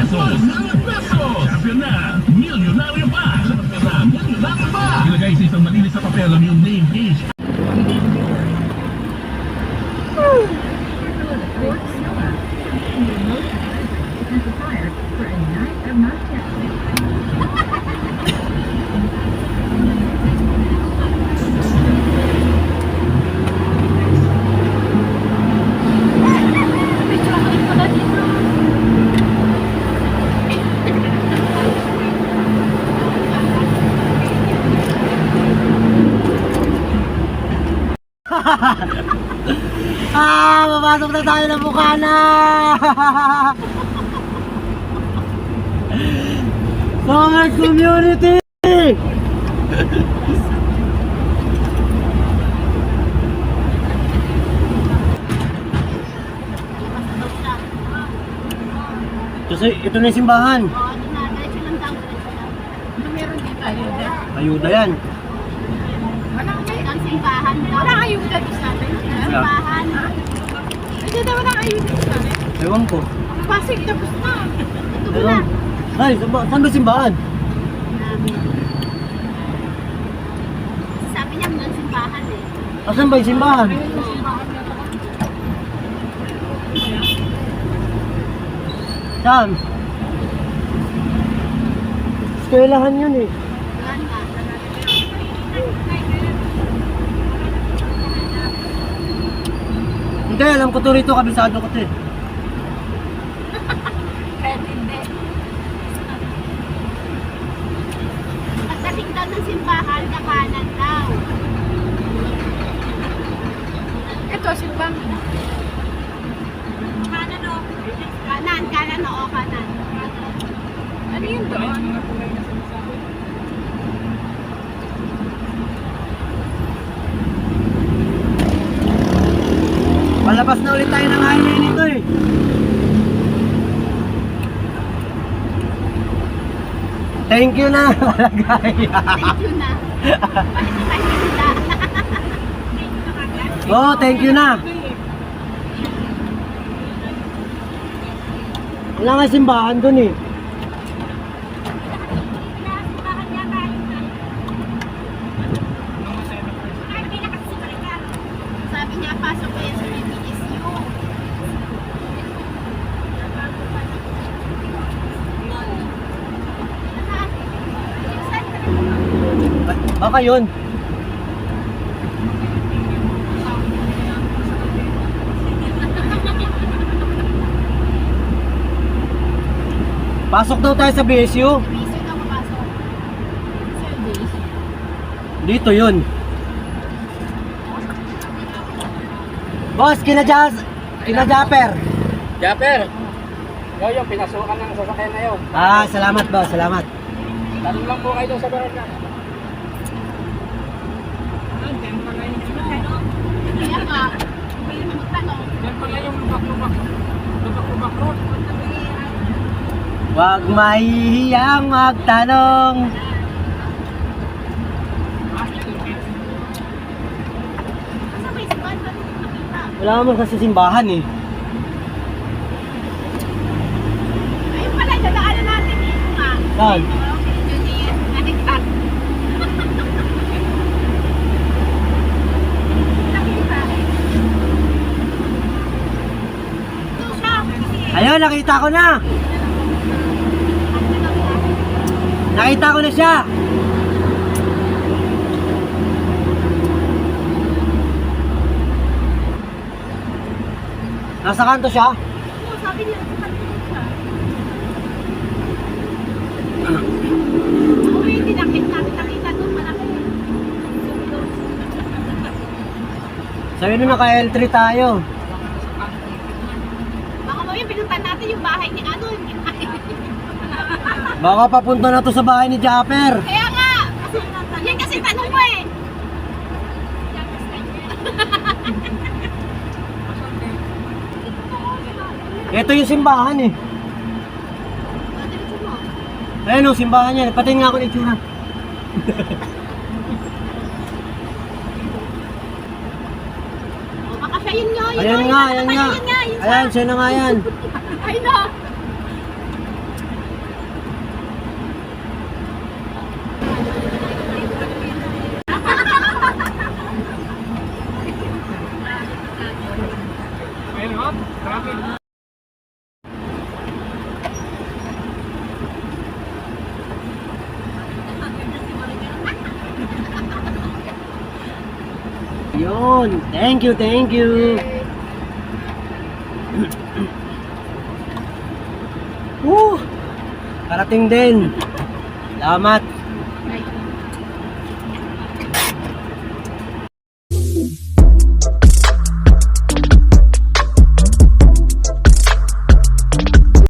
pesos. Champion na, milyonaryo pa. Champion na, milyonaryo pa. Ilagay sa isang malinis na papel ang iyong name, age. Papasok na tayo ng Bukana. Summer community. Kasi ito na yung simbahan. Meron dito ayuda. Ayuda yan. Walang simbahan. Walang ayuda dito sa atin. Simbahan. Hindi na walang ayuda dito sa atin. Ewan ko. Pasig tapos na. Ito Ewan. na. Ay, saan ba simbahan? Sabi niya doon simbahan eh. Asan ba yung simbahan? Saan? Eskwelahan yun eh. Saan ka? Hindi, alam ko to rito, kabisado ko to eh. Kahit hindi. Pagdating daw ng simbahan, kakanan daw. Ito, simbahan. Kanan o? Kanan o kanan. Ano yun doon? Palabas na ulit tayo ng highway nito eh. Thank you na, malagay. Thank you na. Bakit na tayo kita? Oh, thank you na. Wala nga simbahan dun eh. Sabi niya, pasok ko yan sa PBSU. Baka yun. Pasok daw tayo sa BSU. PBSU daw papasok. Service. Dito yun. Boss, kina Japper. Japper! Yo, yung pinasukan ng sasakyan na yun. Ah, salamat boss, salamat. Tanong lang po kayo doon sa baran na. Kaya nga, pwede mo magtanong. Yan pala yung lubak-lubak. Lubak-lubak road. Huwag mahihiyang magtanong. Kasi may simbahan pa rin nakita. Wala naman kasi simbahan eh. Ayun pala, dadaanan natin dito nga. Saan? Yun eh, nanikak. Nakita. Ito siya. Ayun, nakita ko na. Nakita ko na siya. Nasa kanto siya? Oo, sabi niya, sa kanila siya. Oo, hindi nakita doon malaki. Sabi nung naka L3 tayo. Baka mo yung pinuntan natin yung bahay ni ano. Baka papunta na to sa bahay ni Japper. Kaya nga, yan kasi tanong ko eh. Ito yung simbahan eh. Ayun o, simbahan yan. Patingin nga ako ng itsura. O, baka siya yun nga. Ayan nga, ayan nga. Ayan, siya na nga yan. Ay na. Ayun, oh. Grabe. Yun. Thank you, thank you. Karating din. Salamat.